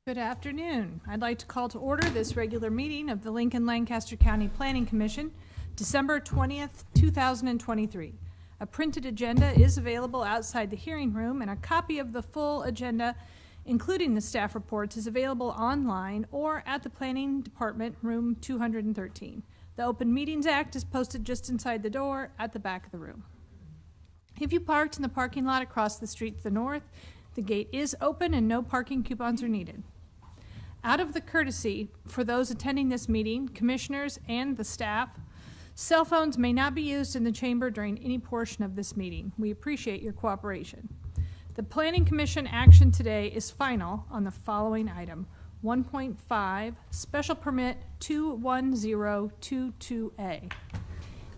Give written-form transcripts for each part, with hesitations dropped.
Good afternoon. I'd like to call to order this regular meeting of the Lincoln-Lancaster County Planning Commission, December 20th, 2023. A printed agenda is available outside the hearing room, and a copy of the full agenda, including the staff reports, is available online or at the Planning Department, room 213. The Open Meetings Act is posted just inside the door at the back of the room. If you parked in the parking lot across the street to the north, the gate is open and no parking coupons are needed. Out of the courtesy for those attending this meeting, commissioners and the staff, cell phones may not be used in the chamber during any portion of this meeting. We appreciate your cooperation. The Planning Commission action today is final on the following item: 1.5, Special Permit 21022A.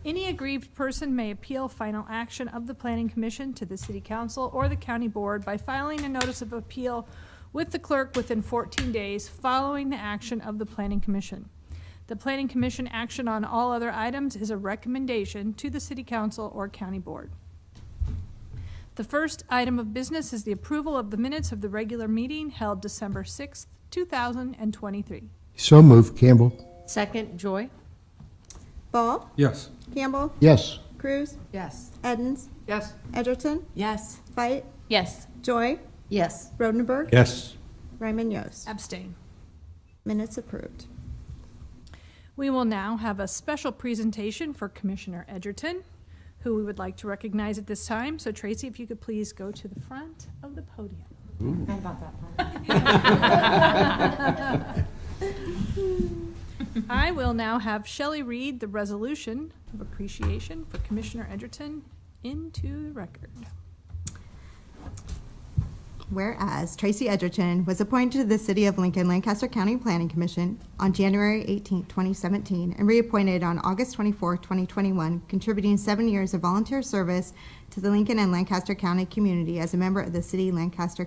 Any aggrieved person may appeal final action of the Planning Commission to the City Council or the County Board by filing a notice of appeal with the clerk within 14 days following the action of the Planning Commission. The Planning Commission action on all other items is a recommendation to the City Council or County Board. The first item of business is the approval of the minutes of the regular meeting held December 6th, 2023. So moved, Campbell. Second, Joy. Ball? Yes. Campbell? Yes. Cruz? Yes. Edens? Yes. Edgerton? Yes. Fight? Yes. Joy? Yes. Rodenberg? Yes. Ryman Yost. Abstain. Minutes approved. We will now have a special presentation for Commissioner Edgerton, who we would like to recognize at this time. So Tracy, if you could please go to the front of the podium. How about that? I will now have Shelley read the resolution of appreciation for Commissioner Edgerton into the record. Whereas Tracy Edgerton was appointed to the City of Lincoln Lancaster County Planning Commission on January 18, 2017, and reappointed on August 24, 2021, contributing 7 years of volunteer service to the Lincoln and Lancaster County community as a member of the City Lancaster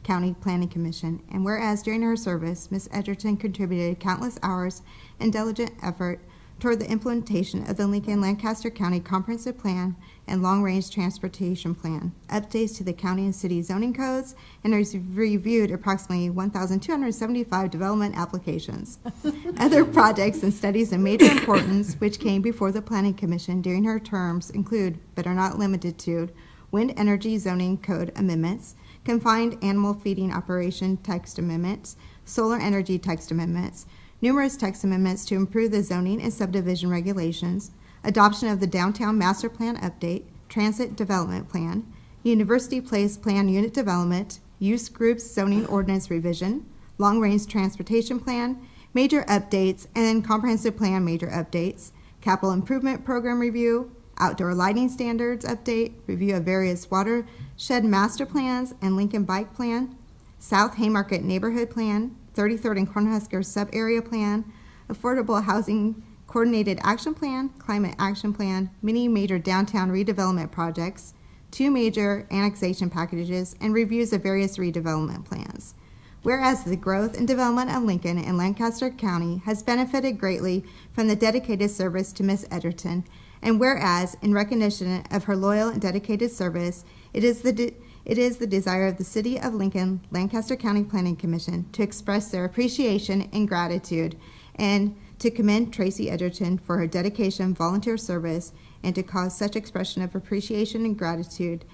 County Planning Commission. And whereas during her service, Ms. Edgerton contributed countless hours and diligent effort toward the implementation of the Lincoln-Lancaster County Comprehensive Plan and Long-Range Transportation Plan, updates to the county and city zoning codes, and has reviewed approximately 1,275 development applications. Other projects and studies of major importance which came before the Planning Commission during her terms include, but are not limited to, wind energy zoning code amendments, confined animal feeding operation text amendments, solar energy text amendments, numerous text amendments to improve the zoning and subdivision regulations, adoption of the Downtown Master Plan Update, Transit Development Plan, University Place Plan Unit Development, Use Groups Zoning Ordinance Revision, Long Range Transportation Plan, Major Updates, and Comprehensive Plan Major Updates, Capital Improvement Program Review, Outdoor Lighting Standards Update, Review of various Watershed Master Plans and Lincoln Bike Plan, South Haymarket Neighborhood Plan, 33rd and Cornhusker Sub-Area Plan, Affordable Housing Coordinated Action Plan, Climate Action Plan, many major downtown redevelopment projects, 2 major annexation packages, and reviews of various redevelopment plans. Whereas the growth and development of Lincoln and Lancaster County has benefited greatly from the dedicated service to Ms. Edgerton, and whereas, in recognition of her loyal and dedicated service, it is the desire of the City of Lincoln, Lancaster County Planning Commission to express their appreciation and gratitude, and to commend Tracy Edgerton for her dedication, volunteer service, and to cause such expression of appreciation and gratitude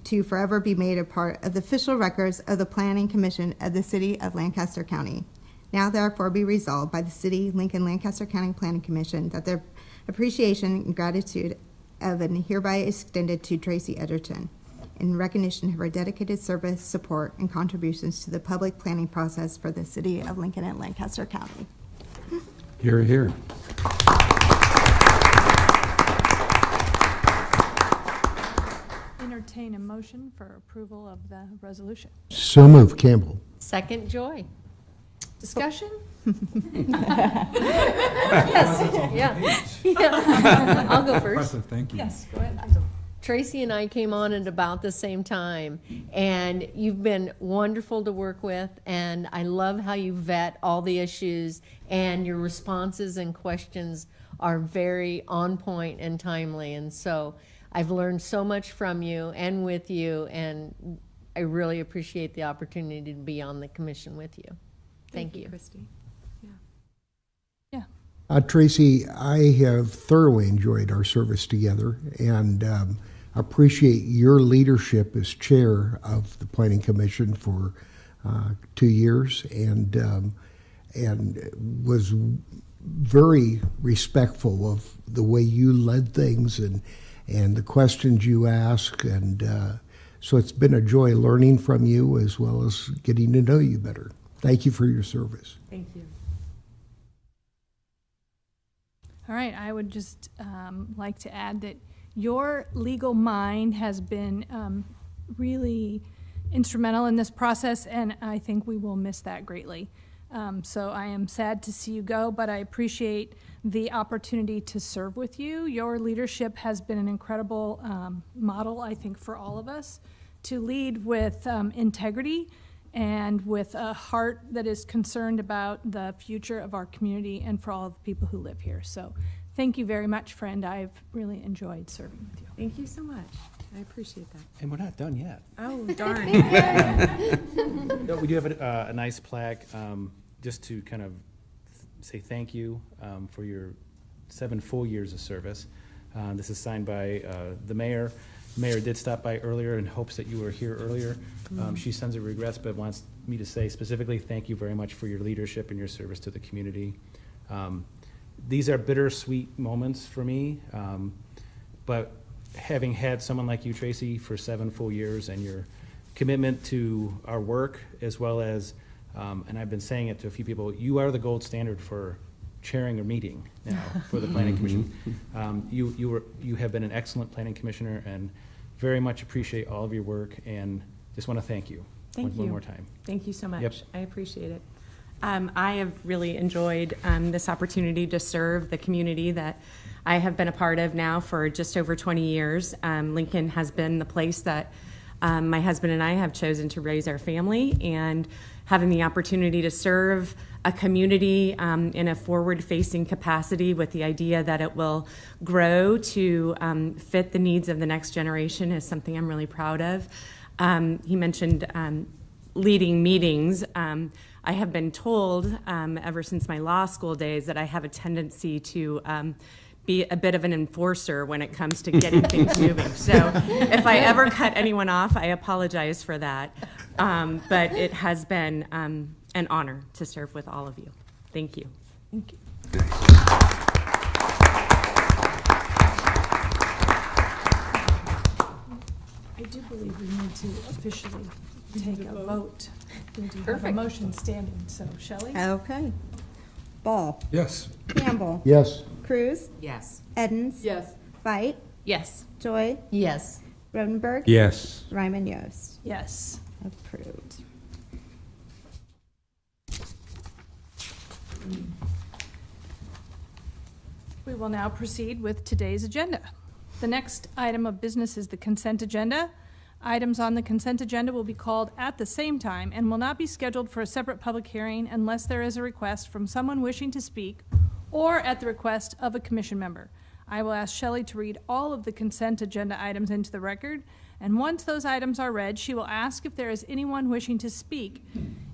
to forever be made a part of the official records of the Planning Commission of the City of Lancaster County. Now therefore be resolved by the City Lincoln Lancaster County Planning Commission that their appreciation and gratitude of and hereby extended to Tracy Edgerton in recognition of her dedicated service, support, and contributions to the public planning process for the City of Lincoln and Lancaster County. Hear, hear. Entertain a motion for approval of the resolution. So moved, Campbell. Second, Joy. Discussion? Yes. Yeah. I'll go first. Impressive, thank you. Yes, go ahead. Tracy and I came on at about the same time, and you've been wonderful to work with, and I love how you vet all the issues, and your responses and questions are very on point and timely, and so I've learned so much from you and with you, and I really appreciate the opportunity to be on the commission with you. Thank you. Christy. Tracy, I have thoroughly enjoyed our service together and appreciate your leadership as chair of the Planning Commission for 2 years and was very respectful of the way you led things and the questions you ask. And so it's been a joy learning from you as well as getting to know you better. Thank you for your service. Thank you. All right, I would just like to add that your legal mind has been really instrumental in this process, and I think we will miss that greatly. So I am sad to see you go, but I appreciate the opportunity to serve with you. Your leadership has been an incredible model, I think, for all of us to lead with integrity and with a heart that is concerned about the future of our community and for all of the people who live here. So thank you very much, friend. I've really enjoyed serving with you. Thank you so much. I appreciate that. And we're not done yet. Oh, darn. No, we do have a nice plaque, just to kind of say thank you for your 7 full years of service. This is signed by the mayor. The mayor did stop by earlier in hopes that you were here earlier. She sends her regrets, but wants me to say specifically thank you very much for your leadership and your service to the community. These are bittersweet moments for me, but having had someone like you, Tracy, for 7 full years and your commitment to our work as well as, and I've been saying it to a few people, you are the gold standard for chairing a meeting now for the Planning Commission. You have been an excellent Planning Commissioner and very much appreciate all of your work and just want to thank you. Thank you. One more time. Thank you so much. Yep. I appreciate it. I have really enjoyed this opportunity to serve the community that I have been a part of now for just over 20 years. Lincoln has been the place that my husband and I have chosen to raise our family, and having the opportunity to serve a community in a forward-facing capacity with the idea that it will grow to fit the needs of the next generation is something I'm really proud of. He mentioned leading meetings. I have been told ever since my law school days that I have a tendency to be a bit of an enforcer when it comes to getting things moving. So if I ever cut anyone off, I apologize for that. But it has been an honor to serve with all of you. Thank you. Thank you. I do believe we need to officially take a vote. We do have a Perfect. motion standing, so Shelley? Okay. Ball. Yes. Campbell. Yes. Cruz. Yes. Edens. Yes. Fight. Yes. Joy. Yes. Rodenberg. Yes. Ryman Yost. Yes. Approved. We will now proceed with today's agenda. The next item of business is the consent agenda. Items on the consent agenda will be called at the same time and will not be scheduled for a separate public hearing unless there is a request from someone wishing to speak or at the request of a commission member. I will ask Shelley to read all of the consent agenda items into the record, and once those items are read, she will ask if there is anyone wishing to speak.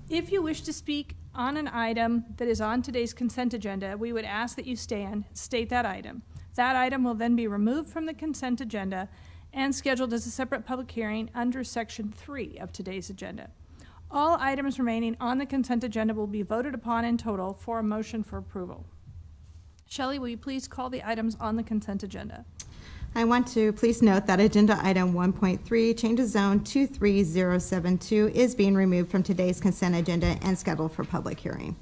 If you wish to speak on an item that is on today's consent agenda, we would ask that you stand, state that item. That item will then be removed from the consent agenda and scheduled as a separate public hearing under Section 3 of today's agenda. All items remaining on the consent agenda will be voted upon in total for a motion for approval. Shelley, will you please call the items on the consent agenda? I want to please note that agenda item 1.3, change of zone 23072, is being removed from today's consent agenda and scheduled for public hearing.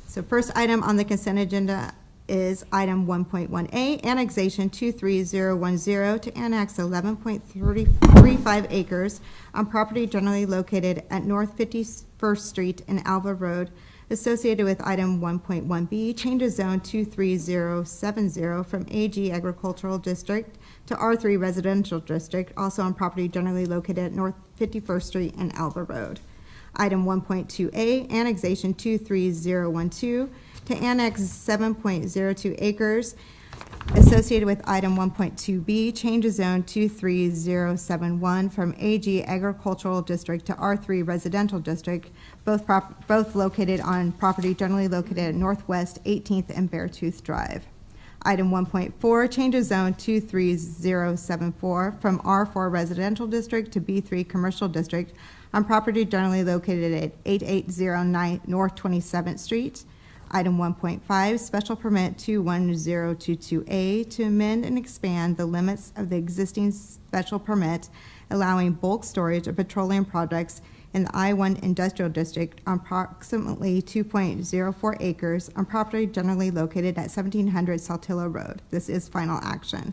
So first item on the consent agenda is item 1.1A, annexation 23010 to annex 11.35 acres on property generally located at North 51st Street and Alva Road, associated with item 1.1B, change of zone 23070 from AG Agricultural District to R3 Residential District, also on property generally located at North 51st Street and Alva Road. Item 1.2A, annexation 23012 to annex 7.02 acres Associated with item 1.2B, change of zone 23071 from AG Agricultural District to R3 Residential District, both located on property generally located at Northwest 18th and Beartooth Drive. Item 1.4, change of zone 23074 from R4 Residential District to B3 Commercial District on property generally located at 8809 North 27th Street. Item 1.5, special permit 21022A to amend and expand the limits of the existing special permit allowing bulk storage of petroleum products in the I-1 Industrial District on approximately 2.04 acres on property generally located at 1700 Saltillo Road. This is final action.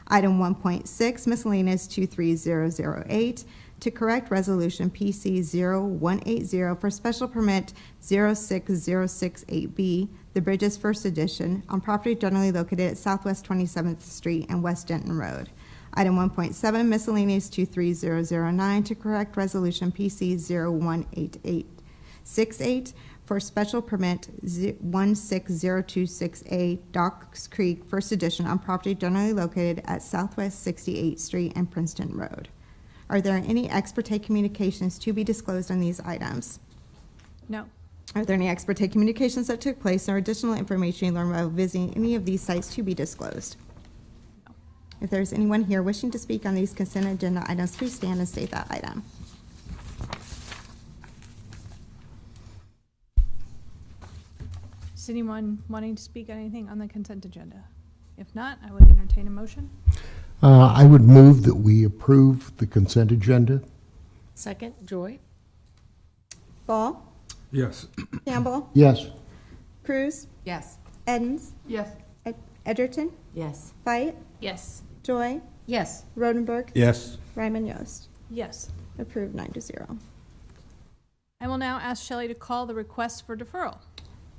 Item 1.6, miscellaneous 23008, to correct resolution PC 0180 for special permit 06068B, the Bridges First Edition, on property generally located at Southwest 27th Street and West Denton Road. Item 1.7, miscellaneous 23009, to correct resolution PC 018868 for special permit 16026A, Docks Creek First Edition, on property generally located at Southwest 68th Street and Princeton Road. Are there any ex parte communications to be disclosed on these items? No. Are there any ex parte communications that took place or additional information you learned while visiting any of these sites to be disclosed? No. If there's anyone here wishing to speak on these consent agenda items, please stand and state that item. Is anyone wanting to speak on anything on the consent agenda? If not, I would entertain a motion. I would move that we approve the consent agenda. Second, Joy? Ball? Yes. Campbell? Yes. Cruz? Yes. Edens? Yes. Edgerton? Yes. Fight? Yes. Joy? Yes. Rodenberg? Yes. Ryman Yost? Yes. Approved 9-0. I will now ask Shelley to call the request for deferral.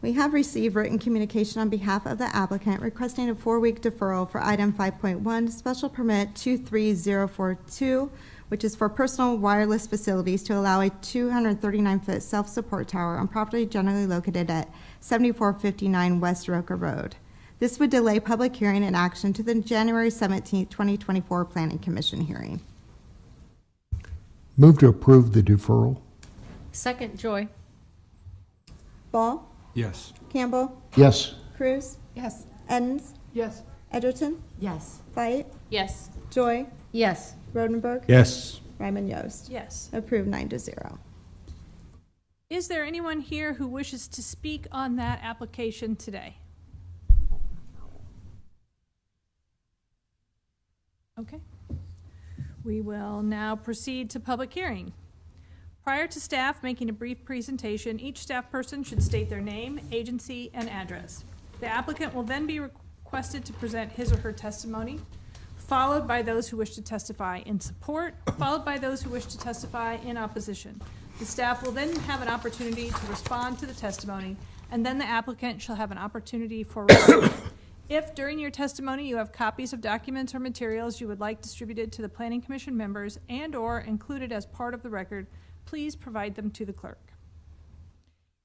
We have received written communication on behalf of the applicant requesting a 4-week deferral for item 5.1, special permit 23042, which is for personal wireless facilities to allow a 239-foot self-support tower on property generally located at 7459 West Roca Road. This would delay public hearing and action to the January 17, 2024 Planning Commission hearing. Move to approve the deferral. Second, Joy? Ball? Yes. Campbell? Yes. Cruz? Yes. Edens? Yes. Edgerton? Yes. Fight? Yes. Joy? Yes. Rodenberg? Yes. Ryman Yost? Yes. Approved 9-0. Is there anyone here who wishes to speak on that application today? Okay. We will now proceed to public hearing. Prior to staff making a brief presentation, each staff person should state their name, agency, and address. The applicant will then be requested to present his or her testimony, followed by those who wish to testify in support, followed by those who wish to testify in opposition. The staff will then have an opportunity to respond to the testimony, and then the applicant shall have an opportunity for rebuttal. If during your testimony you have copies of documents or materials you would like distributed to the Planning Commission members and/or included as part of the record, please provide them to the clerk.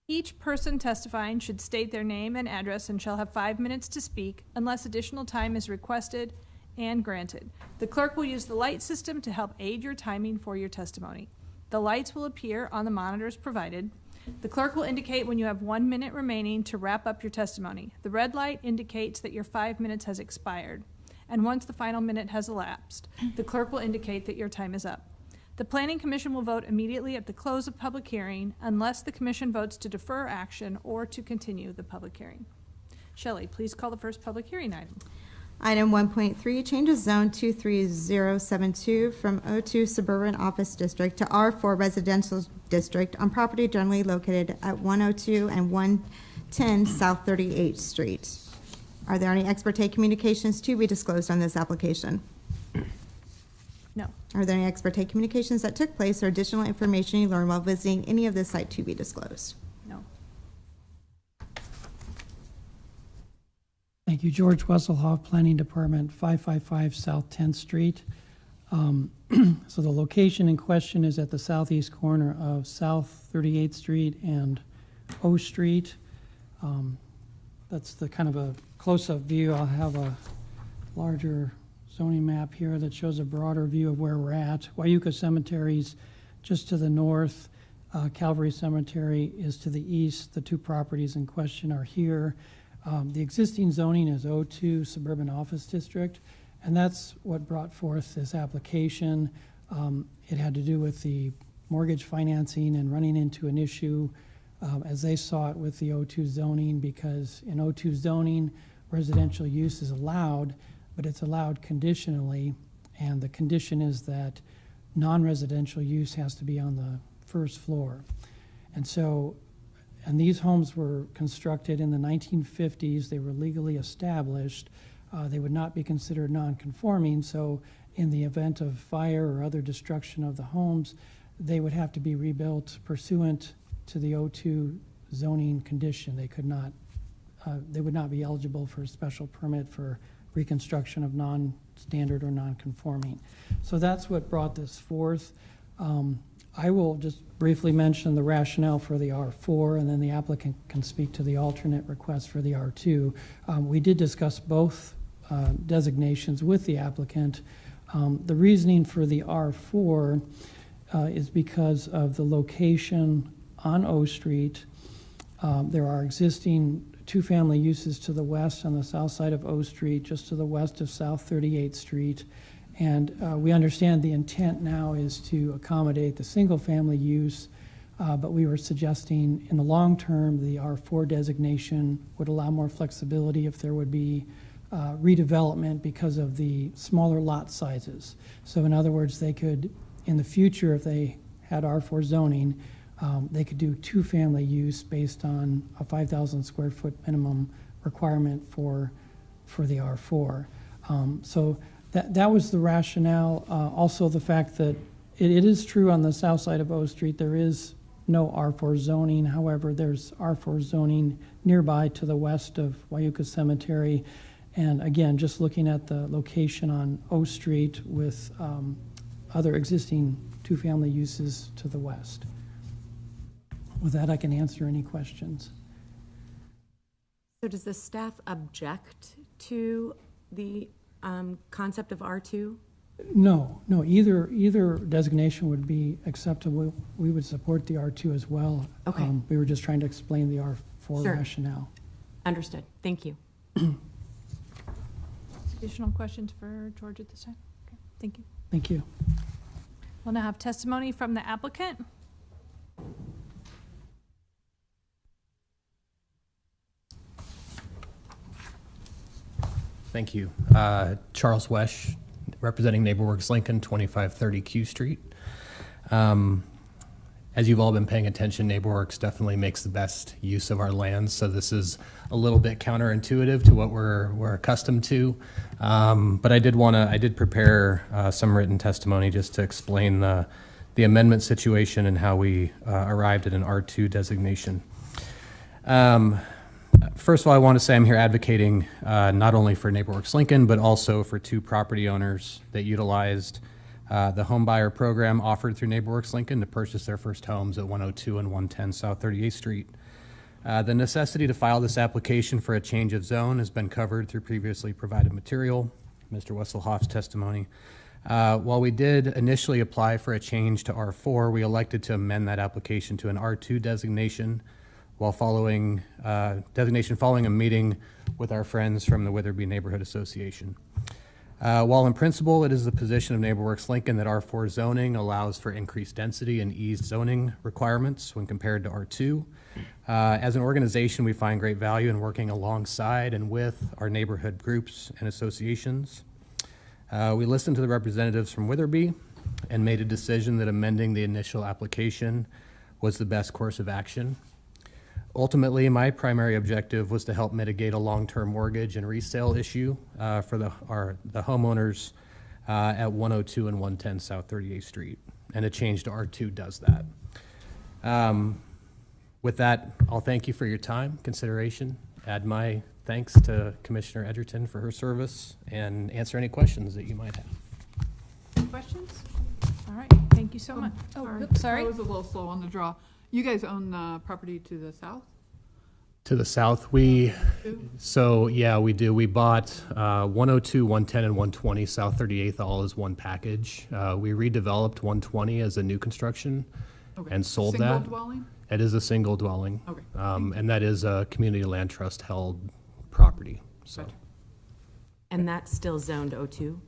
Each person testifying should state their name and address and shall have 5 minutes to speak unless additional time is requested and granted. The clerk will use the light system to help aid your timing for your testimony. The lights will appear on the monitors provided. The clerk will indicate when you have 1 minute remaining to wrap up your testimony. The red light indicates that your 5 minutes has expired. And once the final minute has elapsed, the clerk will indicate that your time is up. The Planning Commission will vote immediately at the close of public hearing unless the Commission votes to defer action or to continue the public hearing. Shelley, please call the first public hearing item. Item 1.3, changes zone 23072 from O2 Suburban Office District to R4 Residential District on property generally located at 102 and 110 South 38th Street. Are there any ex parte communications to be disclosed on this application? No. Are there any ex parte communications that took place or additional information you learned while visiting any of this site to be disclosed? No. Thank you. George Wesselhoff, Planning Department, 555 South 10th Street. So the location in question is at the southeast corner of South 38th Street and O Street. That's the kind of a close-up view, I'll have a larger zoning map here that shows a broader view of where we're at. Wyuka Cemetery's just to the north. Calvary Cemetery is to the east. The two properties in question are here. The existing zoning is O2 Suburban Office District, and that's what brought forth this application. It had to do with the mortgage financing and running into an issue as they saw it with the O2 zoning, because in O2 zoning, residential use is allowed, but it's allowed conditionally, and the condition is that non-residential use has to be on the first floor. And these homes were constructed in the 1950s. They were legally established. They would not be considered non-conforming, so in the event of fire or other destruction of the homes, they would have to be rebuilt pursuant to the O2 zoning condition. They could not, they would not be eligible for a special permit for reconstruction of non-standard or non-conforming. So that's what brought this forth. I will just briefly mention the rationale for the R4, and then the applicant can speak to the alternate request for the R2. We did discuss both designations with the applicant. The reasoning for the R4 is because of the location on O Street. There are existing two-family uses to the west on the south side of O Street, just to the west of South 38th Street. And we understand the intent now is to accommodate the single-family use, but we were suggesting in the long term, the R4 designation would allow more flexibility if there would be redevelopment because of the smaller lot sizes. So in other words, they could, in the future, if they had R4 zoning, they could do two-family use based on a 5,000 square foot minimum requirement for the R4. So that was the rationale. Also the fact that it is true on the south side of O Street there is no R4 zoning. However, there's R4 zoning nearby to the west of Wyuka Cemetery. And again, just looking at the location on O Street with other existing two-family uses to the west. With that, I can answer any questions. So does the staff object to the concept of R2? No, either designation would be acceptable. We would support the R2 as well. Okay. We were just trying to explain the R4 Sure. rationale. Understood. Thank you. Additional questions for George at this time? Okay, thank you. Thank you. We'll now have testimony from the applicant. Thank you. Charles Wesh, representing NeighborWorks Lincoln, 2530 Q Street. As you've all been paying attention, NeighborWorks definitely makes the best use of our lands, so this is a little bit counterintuitive to what we're accustomed to. But I did prepare some written testimony just to explain the amendment situation and how we arrived at an R2 designation. First of all, I want to say I'm here advocating not only for NeighborWorks Lincoln, but also for two property owners that utilized the home buyer program offered through NeighborWorks Lincoln to purchase their first homes at 102 and 110 South 38th Street. The necessity to file this application for a change of zone has been covered through previously provided material, Mr. Wesselhoff's testimony. While we did initially apply for a change to R4, we elected to amend that application to an R2 designation while following a meeting with our friends from the Witherby Neighborhood Association. While in principle it is the position of NeighborWorks Lincoln that R4 zoning allows for increased density and eased zoning requirements when compared to R2, as an organization we find great value in working alongside and with our neighborhood groups and associations. We listened to the representatives from Witherby and made a decision that amending the initial application was the best course of action. Ultimately, my primary objective was to help mitigate a long-term mortgage and resale issue for the homeowners at 102 and 110 South 38th Street, and a change to R2 does that. With that, I'll thank you for your time, consideration, add my thanks to Commissioner Edgerton for her service, and answer any questions that you might have. Any questions? All right, thank you so much. Oh, oops, sorry. I was a little slow on the draw. You guys own the property to the south? To the south, yeah, we do. We bought 102, 110, and 120 South 38th all as one package. We redeveloped 120 as a new construction and sold that. Single dwelling? It is a single dwelling. Okay. And that is a community land trust held property, so. Gotcha. And that's still zoned O2?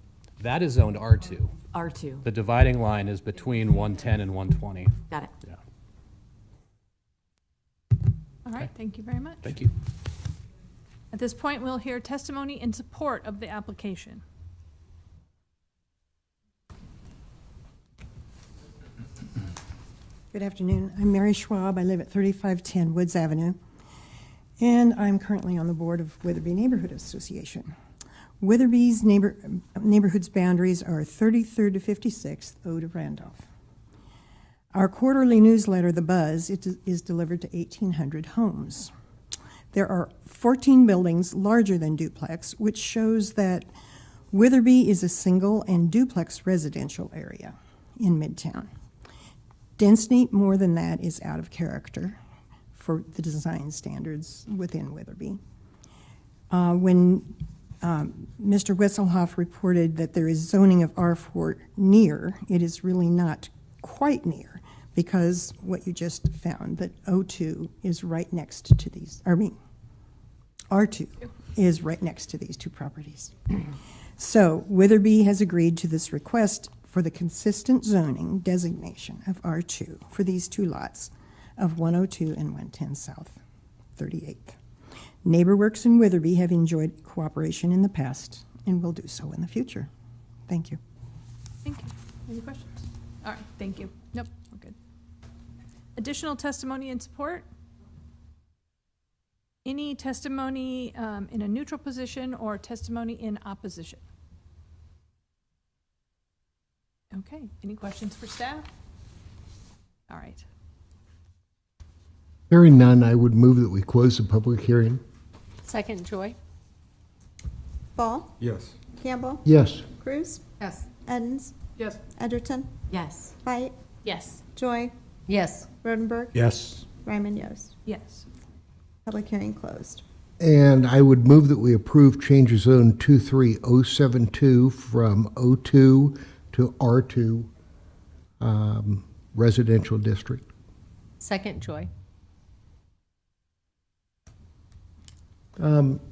That is zoned R2. R2. The dividing line is between 110 and 120. Got it. Yeah. All right, thank you very much. Thank you. At this point, we'll hear testimony in support of the application. Good afternoon. I'm Mary Schwab. I live at 3510 Woods Avenue, and I'm currently on the board of Witherby Neighborhood Association. Witherby's neighborhood's boundaries are 33rd to 56th, O to Randolph. Our quarterly newsletter, The Buzz, is delivered to 1,800 homes. There are 14 buildings larger than duplex, which shows that Witherby is a single and duplex residential area in Midtown. Density more than that is out of character for the design standards within Witherby. When Mr. Wesselhoff reported that there is zoning of R4 near, it is really not quite near, because what you just found, that O2 is right next to these, R2 is right next to these two properties. So Witherby has agreed to this request for the consistent zoning designation of R2 for these two lots of 102 and 110 South 38th. NeighborWorks and Witherby have enjoyed cooperation in the past and will do so in the future. Thank you. Thank you. Any questions? All right, thank you. Nope, we're good. Additional testimony in support? Any testimony in a neutral position or testimony in opposition? Okay, any questions for staff? All right. Hearing none, I would move that we close the public hearing. Second, Joy? Ball? Yes. Campbell? Yes. Cruz? Yes. Edens? Yes. Edgerton? Yes. Fight? Yes. Joy? Yes. Rodenberg? Yes. Ryman Yost. Yes. Public hearing closed. And I would move that we approve change of zone 23072 from O2 to R2 residential district. Second, Joy?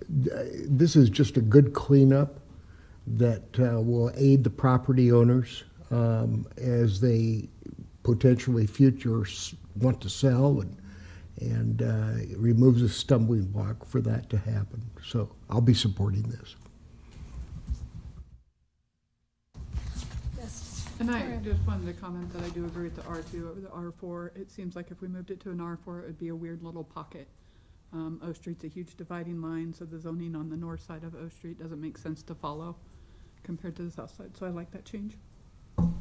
This is just a good cleanup that will aid the property owners as they potentially want to sell, and it removes a stumbling block for that to happen. So I'll be supporting this. Yes. And I just wanted to comment that I do agree with the R2 over the R4. It seems like if we moved it to an R4, it would be a weird little pocket. O Street's a huge dividing line, so the zoning on the north side of O Street doesn't make sense to follow compared to the south side. So I like that change. All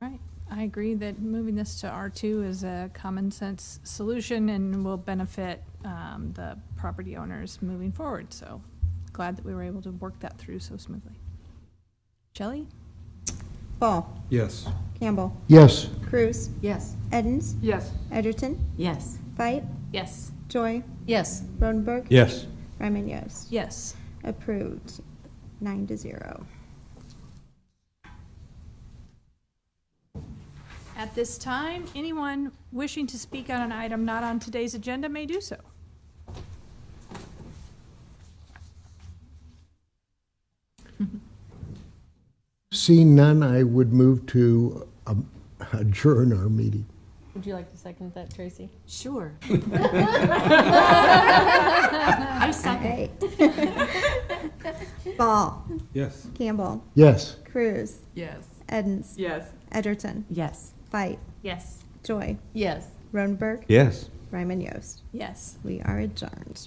right. I agree that moving this to R2 is a common sense solution and will benefit the property owners moving forward. So glad that we were able to work that through so smoothly. Shelley? Ball? Yes. Campbell? Yes. Cruz? Yes. Edens? Yes. Edgerton? Yes. Fight? Yes. Joy? Yes. Rodenberg? Yes. Ryman Yost. Yes. Approved, 9-0. At this time, anyone wishing to speak on an item not on today's agenda may do so. Seeing none, I would move to adjourn our meeting. Would you like to second that, Tracy? Sure. I second. Ball? Yes. Campbell? Yes. Cruz? Yes. Edens? Yes. Edgerton? Yes. Fight? Yes. Joy? Yes. Rodenberg? Yes. Ryman Yost. Yes. We are adjourned.